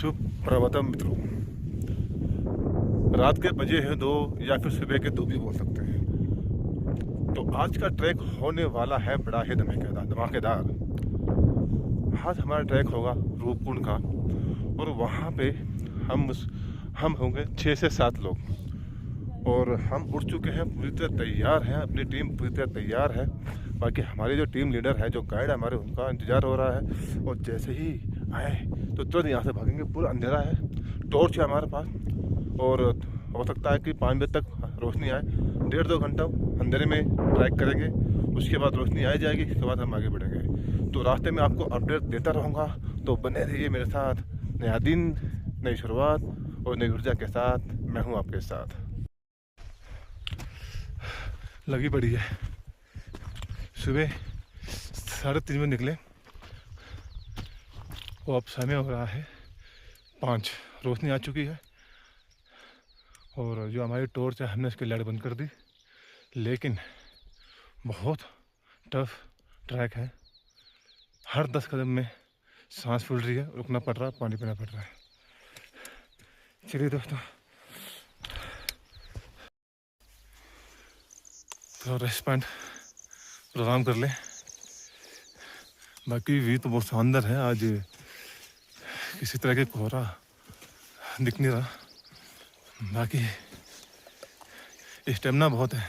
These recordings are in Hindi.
सुप्रभातम मित्रों। रात के बजे हैं 2 या फिर सुबह के 2 भी बोल सकते हैं। तो आज का ट्रैक होने वाला है बड़ा ही धमाकेदार। आज हमारा ट्रैक होगा रूपकुंड का और वहाँ पे हम होंगे 6 से 7 लोग और हम उठ चुके हैं, पूरी तरह तैयार हैं। अपनी टीम पूरी तरह तैयार है। बाकी हमारी जो टीम लीडर है, जो गाइड है हमारे, उनका इंतज़ार हो रहा है। और जैसे ही आए तो तुरंत यहाँ से भागेंगे। पूरा अंधेरा है, टॉर्च है हमारे पास और हो सकता है कि 5 बजे तक रोशनी आए। 1.5-2 घंटा अंधेरे में ट्रैक करेंगे, उसके बाद रोशनी आ जाएगी, उसके बाद हम आगे बढ़ेंगे। तो रास्ते में आपको अपडेट देता रहूँगा, तो बने रहिए मेरे साथ। नया दिन, नई शुरुआत और नई ऊर्जा के साथ मैं हूँ आपके साथ। लगी पड़ी है, सुबह 3:30 में निकले और अब समय हो रहा है 5। रोशनी आ चुकी है और जो हमारी टॉर्च है हमने उसकी लाइट बंद कर दी। लेकिन बहुत टफ ट्रैक है। हर 10 कदम में सांस फूल रही है, रुकना पड़ रहा है, पानी पीना पड़ रहा है। चलिए दोस्तों, तो रेस्ट पॉइंट पर आराम कर लें। बाकी व्यू तो बहुत शानदार है। आज किसी तरह के कोहरा दिख नहीं रहा। बाकी स्टेमिना बहुत है,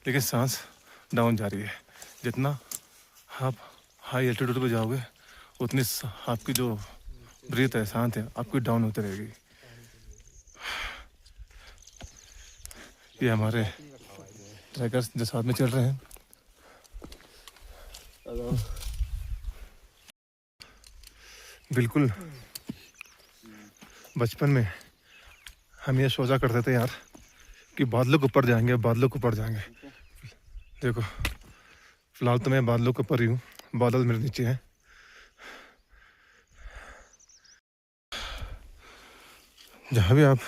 लेकिन सांस डाउन जा रही है। जितना आप हाई एल्टीट्यूड पे जाओगे उतनी आपकी जो ब्रीथ है, सांस है, आपकी डाउन होती रहेगी। ये हमारे ट्रैकर्स जो साथ में चल रहे हैं। बिल्कुल बचपन में हम ये सोचा करते थे यार कि बादलों के ऊपर जाएंगे, बादलों के ऊपर जाएंगे। देखो, फिलहाल तो मैं बादलों के ऊपर ही हूँ, बादल मेरे नीचे हैं। जहाँ भी आप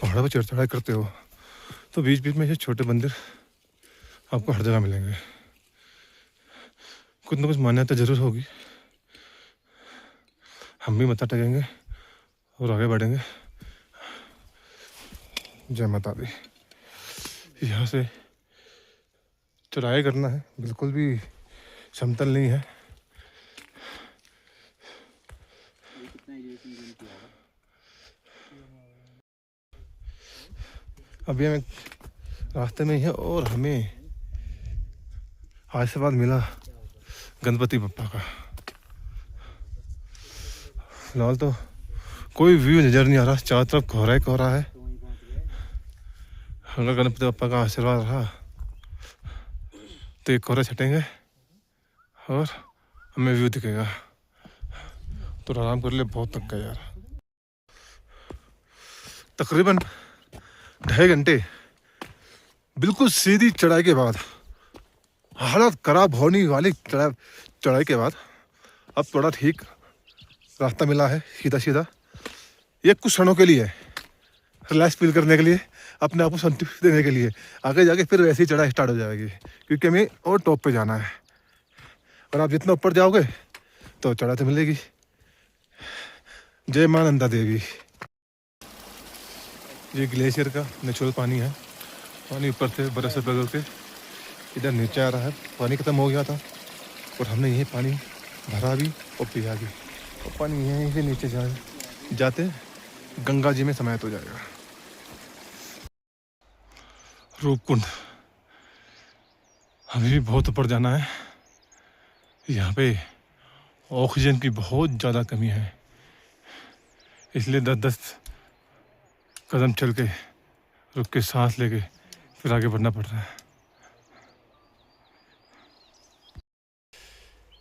पहाड़ों पर चढ़ाई करते हो तो बीच बीच में ये छोटे मंदिर आपको हर जगह मिलेंगे। कुछ ना कुछ मान्यता जरूर होगी। हम भी मत्था टेकेंगे और आगे बढ़ेंगे। जय माता दी। यहाँ से चढ़ाई करना है, बिल्कुल भी समतल नहीं है। अभी हमें रास्ते में ही है और हमें आशीर्वाद मिला गणपति बप्पा का। फिलहाल तो कोई व्यू नजर नहीं आ रहा, चारों तरफ कोहरा ही कोहरा है। अगर गणपति बप्पा का आशीर्वाद रहा तो एक कोहरा छटेंगे और हमें व्यू दिखेगा। तो आराम कर ले, बहुत थक गए यार। तकरीबन 2.5 घंटे बिल्कुल सीधी चढ़ाई के बाद, हालत खराब होने वाली चढ़ाई के बाद अब थोड़ा ठीक रास्ता मिला है, सीधा सीधा। ये कुछ क्षणों के लिए, रिलैक्स फील करने के लिए, अपने आप को संतुष्टि देने के लिए। आगे जाके फिर वैसे ही चढ़ाई स्टार्ट हो जाएगी, क्योंकि हमें और टॉप पे जाना है। और आप जितना ऊपर जाओगे तो चढ़ाई तो मिलेगी। जय मां नंदा देवी। ये ग्लेशियर का नेचुरल पानी है। पानी ऊपर से बर्फ से पिघल के इधर नीचे आ रहा है। पानी खत्म हो गया था और हमने यही पानी भरा भी और पिया भी। और पानी यहीं से नीचे जाते गंगा जी में समाहित हो जाएगा। रूपकुंड अभी भी बहुत ऊपर जाना है। यहाँ पे ऑक्सीजन की बहुत ज़्यादा कमी है, इसलिए 10-10 कदम चल के, रुक के, सांस लेके फिर आगे बढ़ना पड़ रहा है।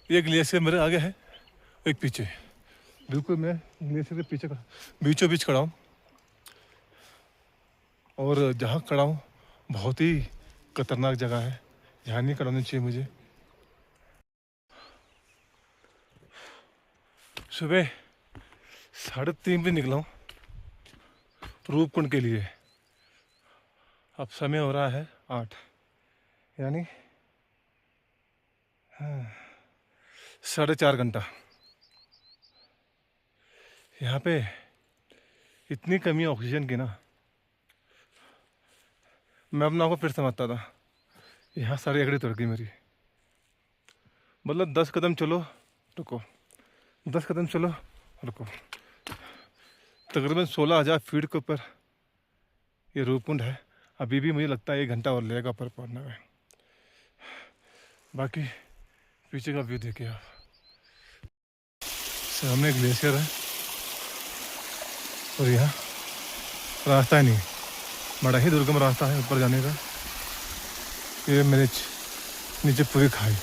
ये ग्लेशियर मेरे आगे है, एक पीछे। बिल्कुल मैं ग्लेशियर के पीछे बीचों बीच खड़ा हूँ। और जहाँ खड़ा हूँ बहुत ही खतरनाक जगह है, यहाँ नहीं खड़ा होना चाहिए मुझे। सुबह 3:30 बजे निकला हूँ रूपकुंड के लिए। अब समय हो रहा है 8, यानी 4.5 घंटा। यहाँ पे इतनी कमी है ऑक्सीजन की ना, मैं अपना आपको फिर समझता था। यहाँ सारी अकड़ी तुड़ गई मेरी। मतलब 10 कदम चलो रुको, 10 कदम चलो रुको। तकरीबन 16,000 फीट के ऊपर ये रूपकुंड है। अभी भी मुझे लगता है 1 घंटा और लगेगा ऊपर पहुँचने में। बाकी पीछे का व्यू देखिए आप, सामने ग्लेशियर है और यहाँ रास्ता ही नहीं, बड़ा ही दुर्गम रास्ता है ऊपर जाने का। ये मेरे नीचे पूरी खाई,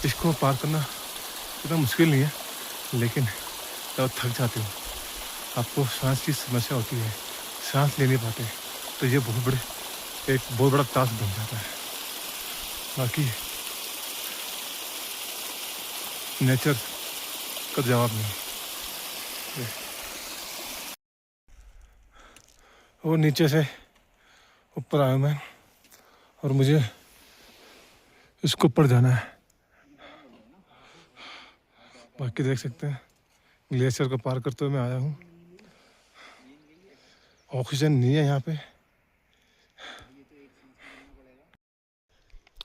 इसको पार करना इतना मुश्किल नहीं है, लेकिन जब थक जाते हो, आपको सांस की समस्या होती है, सांस ले नहीं पाते, तो ये एक बहुत बड़ा टास्क बन जाता है। बाकी नेचर का जवाब नहीं। वो नीचे से ऊपर आया मैं और मुझे इसको ऊपर जाना है। बाकी देख सकते हैं ग्लेशियर को पार करते हुए मैं आया हूँ। ऑक्सीजन नहीं है यहाँ पे।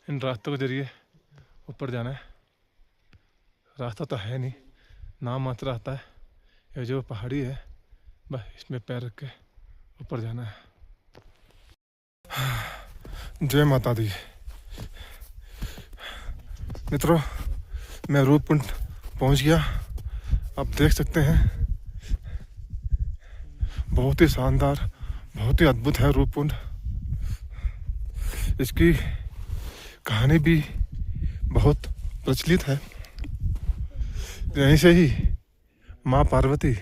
इन रास्तों के जरिए ऊपर जाना है। रास्ता तो है नहीं, नाम मात्र रास्ता है। ये जो पहाड़ी है, बस इसमें पैर रख के ऊपर जाना है। जय माता दी मित्रों, मैं रूपकुंड पहुंच गया। आप देख सकते हैं बहुत ही शानदार, बहुत ही अद्भुत है रूपकुंड। इसकी कहानी भी बहुत प्रचलित है। यहीं से ही माँ पार्वती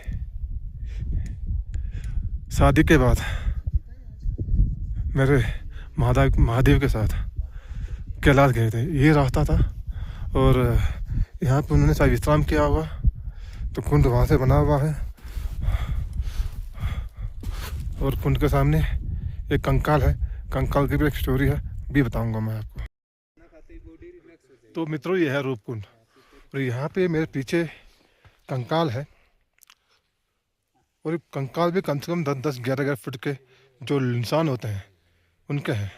शादी के बाद मेरे महादेव के साथ कैलाश गए थे। ये रास्ता था और यहाँ पे उन्होंने शायद विश्राम किया होगा, तो कुंड वहाँ से बना हुआ है। और कुंड के सामने एक कंकाल है, कंकाल की भी एक स्टोरी है, भी बताऊंगा मैं आपको। तो मित्रों, ये है रूपकुंड और यहाँ पे मेरे पीछे कंकाल है और कंकाल भी कम से कम 10-10, 11-11 फुट के जो इंसान होते हैं उनके हैं।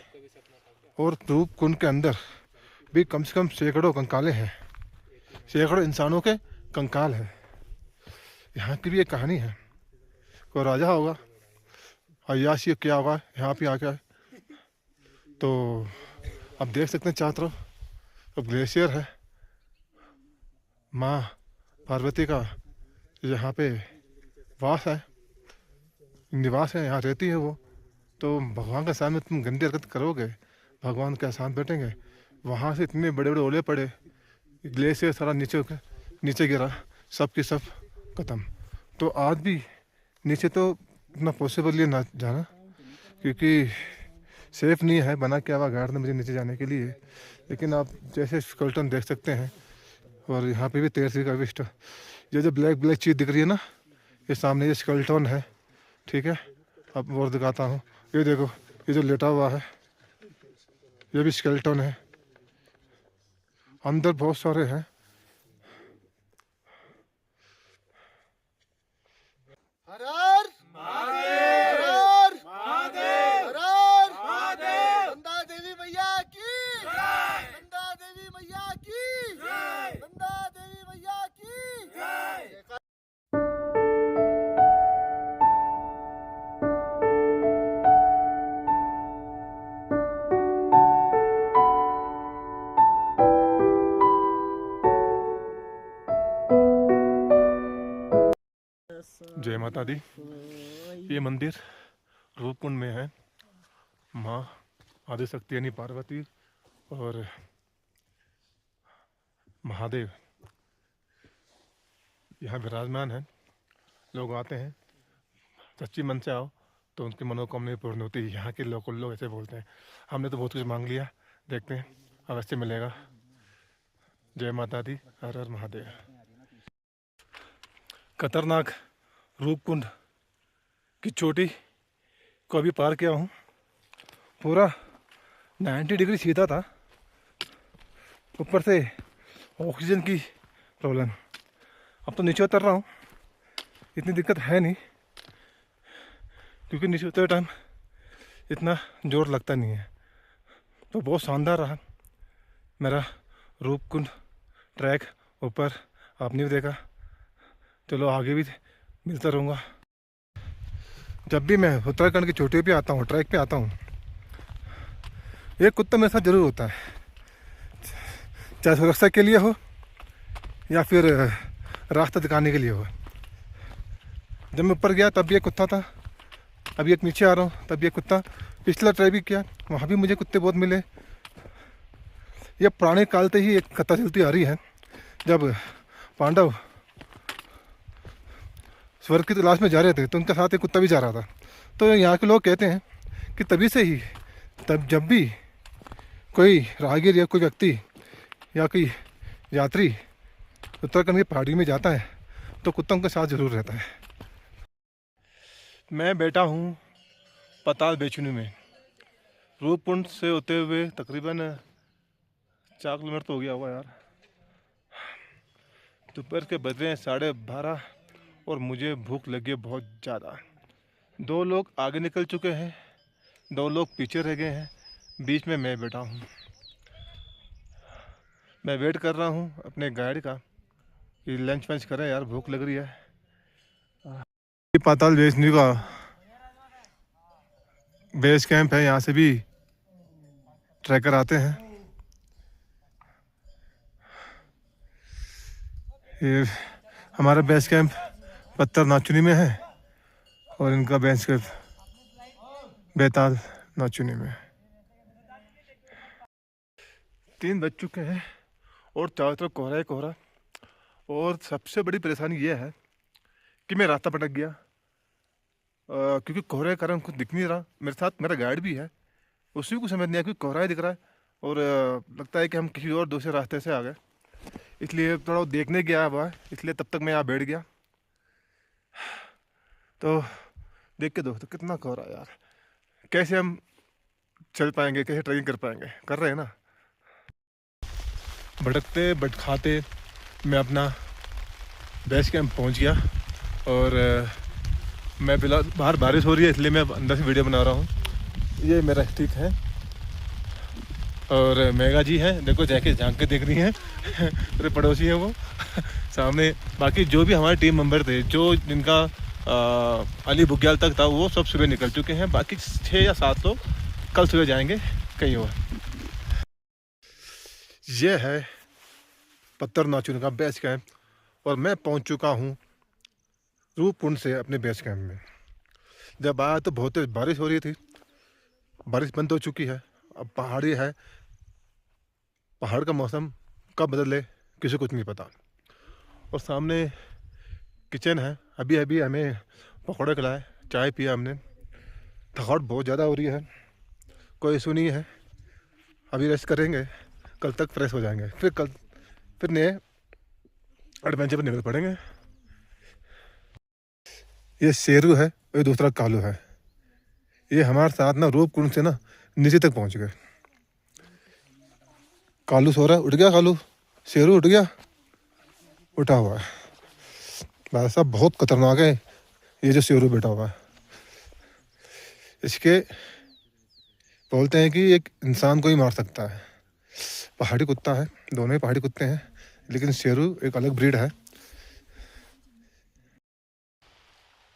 और रूपकुंड के अंदर भी कम से कम सैकड़ों कंकालें हैं, सैकड़ों इंसानों के कंकाल है। यहाँ की भी एक कहानी है, कोई राजा होगा, अय्याशी क्या होगा यहाँ पे आके। तो आप देख सकते हैं चारों तरफ तो ग्लेशियर है। माँ पार्वती का यहाँ पे वास है, निवास है, यहाँ रहती है वो। तो भगवान के सामने तुम गंदी हरकत करोगे, भगवान के साथ बैठेंगे। वहाँ से इतने बड़े बड़े ओले पड़े, ग्लेशियर सारा नीचे गिरा, सब की सब खत्म। तो आज भी नीचे तो इतना पॉसिबल ही ना जाना, क्योंकि सेफ नहीं है, बना क्या हुआ गार्ड ने मुझे नीचे जाने के लिए। लेकिन आप जैसे स्केलेटन देख सकते हैं, और यहाँ पे भी 13 का विष्ट, ये जो ब्लैक चीज़ दिख रही है ना, ये सामने ये स्केलेटन है, ठीक है। अब और दिखाता हूँ, ये देखो, ये जो लेटा हुआ है ये भी स्केलेटन है। अंदर बहुत सारे हैं। हर हर महादेव, हर हर महादेव, हर हर महादेव। नंदा देवी मैया की जय, नंदा देवी मैया की जय, नंदा देवी मैया की जय। जय माता दी। ये मंदिर रूपकुंड में है। माँ आदिशक्ति यानी पार्वती और महादेव यहाँ विराजमान है। लोग आते हैं, सच्ची मन से आओ तो उनकी मनोकामना पूर्ण होती है। यहाँ के लोग ऐसे बोलते हैं। हमने तो बहुत कुछ मांग लिया, देखते हैं अवश्य मिलेगा। जय माता दी, हर हर महादेव। खतरनाक रूपकुंड की चोटी को अभी पार किया हूँ। पूरा 90 डिग्री सीधा था, ऊपर से ऑक्सीजन की प्रॉब्लम। अब तो नीचे उतर रहा हूँ, इतनी दिक्कत है नहीं, क्योंकि नीचे उतरते टाइम इतना जोर लगता नहीं है। तो बहुत शानदार रहा मेरा रूपकुंड ट्रैक ऊपर, आपने भी देखा। चलो आगे भी मिलता रहूँगा। जब भी मैं उत्तराखंड की चोटी पे आता हूँ, ट्रैक पे आता हूँ, एक कुत्ता मेरे साथ ज़रूर होता है, चाहे सुरक्षा के लिए हो या फिर रास्ता दिखाने के लिए हो। जब मैं ऊपर गया तब भी एक कुत्ता था, अभी एक नीचे आ रहा हूँ तब भी एक कुत्ता। पिछला ट्राई भी किया, वहाँ भी मुझे कुत्ते बहुत मिले। ये पुराने काल से ही एक कथा चलती आ रही है, जब पांडव स्वर्ग की तलाश में जा रहे थे तो उनके साथ एक कुत्ता भी जा रहा था। तो यहाँ के लोग कहते हैं कि तभी से ही, तब जब भी कोई राहगीर या कोई व्यक्ति या कोई यात्री उत्तराखंड की पहाड़ी में जाता है तो कुत्ता उनके साथ ज़रूर रहता है। मैं बैठा हूँ पताल बेचनी में, रूपकुंड से होते हुए तकरीबन 4 किलोमीटर तो हो गया होगा यार। दोपहर के बज रहे हैं 12:30 और मुझे भूख लगी है बहुत ज़्यादा। 2 लोग आगे निकल चुके हैं, 2 लोग पीछे रह गए हैं, बीच में मैं बैठा हूँ। मैं वेट कर रहा हूँ अपने गाइड का कि लंच वंच करें यार, भूख लग रही है। ये पाताल बेचनी का बेस कैंप है, यहाँ से भी ट्रैकर आते हैं। ये हमारा बेस कैंप पत्थर नाचुनी में है और इनका बेस कैंप बेताल नाचुनी में। 3 बज चुके हैं और चारों तरफ कोहरा ही कोहरा। और सबसे बड़ी परेशानी ये है कि मैं रास्ता भटक गया, क्योंकि कोहरे के कारण कुछ दिख नहीं रहा। मेरे साथ मेरा गाइड भी है, उसी को समझ नहीं आया क्योंकि कोहरा ही दिख रहा है और लगता है कि हम किसी और दूसरे रास्ते से आ गए। इसलिए थोड़ा देखने गया हुआ है, इसलिए तब तक मैं यहाँ बैठ गया। तो देख के दोस्तों कितना कोहरा यार, कैसे हम चल पाएंगे, कैसे ट्रैकिंग कर पाएंगे। कर रहे हैं ना। भटकते भटकाते मैं अपना बेस कैंप पहुँच गया और मैं फिलहाल बाहर बारिश हो रही है इसलिए मैं अंदर से वीडियो बना रहा हूँ। ये मेरा स्टिक है और मेगा जी है, देखो जाके झांक के देख रही हैं मेरे पड़ोसी हैं वो सामने। बाकी जो भी हमारे टीम मेंबर थे, जो जिनका अली बुग्याल तक था, वो सब सुबह निकल चुके हैं। बाकी 6 या 7 लोग कल सुबह जाएंगे कहीं और। ये है पत्थर नाचुन का बेस कैंप और मैं पहुंच चुका हूं रूपकुंड से अपने बेस कैंप में। जब आया तो बहुत तेज बारिश हो रही थी, बारिश बंद हो चुकी है। अब पहाड़ी है, पहाड़ का मौसम कब बदले किसी को कुछ नहीं पता। और सामने किचन है, अभी अभी हमें पकौड़े खिलाए, चाय पिया हमने। थकावट बहुत ज़्यादा हो रही है, कोई इशू नहीं है, अभी रेस्ट करेंगे, कल तक फ्रेश हो जाएंगे, फिर नए एडवेंचर पर निकल पड़ेंगे। ये शेरू है, ये दूसरा कालू है। ये हमारे साथ ना रूपकुंड से ना नीचे तक पहुंच गए। कालू सो रहा है, उठ गया कालू, शेरू उठ गया, उठा हुआ है। भाई साहब बहुत खतरनाक है ये जो शेरू बैठा हुआ है। इसके बोलते हैं कि एक इंसान को ही मार सकता है। पहाड़ी कुत्ता है, दोनों ही पहाड़ी कुत्ते हैं, लेकिन शेरू एक अलग ब्रीड है।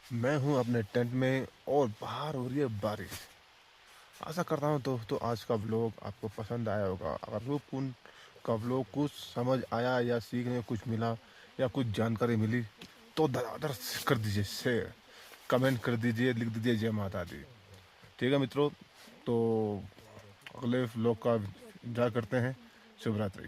मैं हूं अपने टेंट में और बाहर हो रही है बारिश। आशा करता हूं दोस्तों आज का व्लॉग आपको पसंद आया होगा। अगर रूपकुंड का व्लॉग कुछ समझ आया या सीखने को कुछ मिला या कुछ जानकारी मिली तो धड़ाधड़ कर दीजिए शेयर, कमेंट कर दीजिए, लिख दीजिए जय माता दी। ठीक है मित्रों, तो अगले व्लॉग का इंतजार करते हैं। शुभ रात्रि।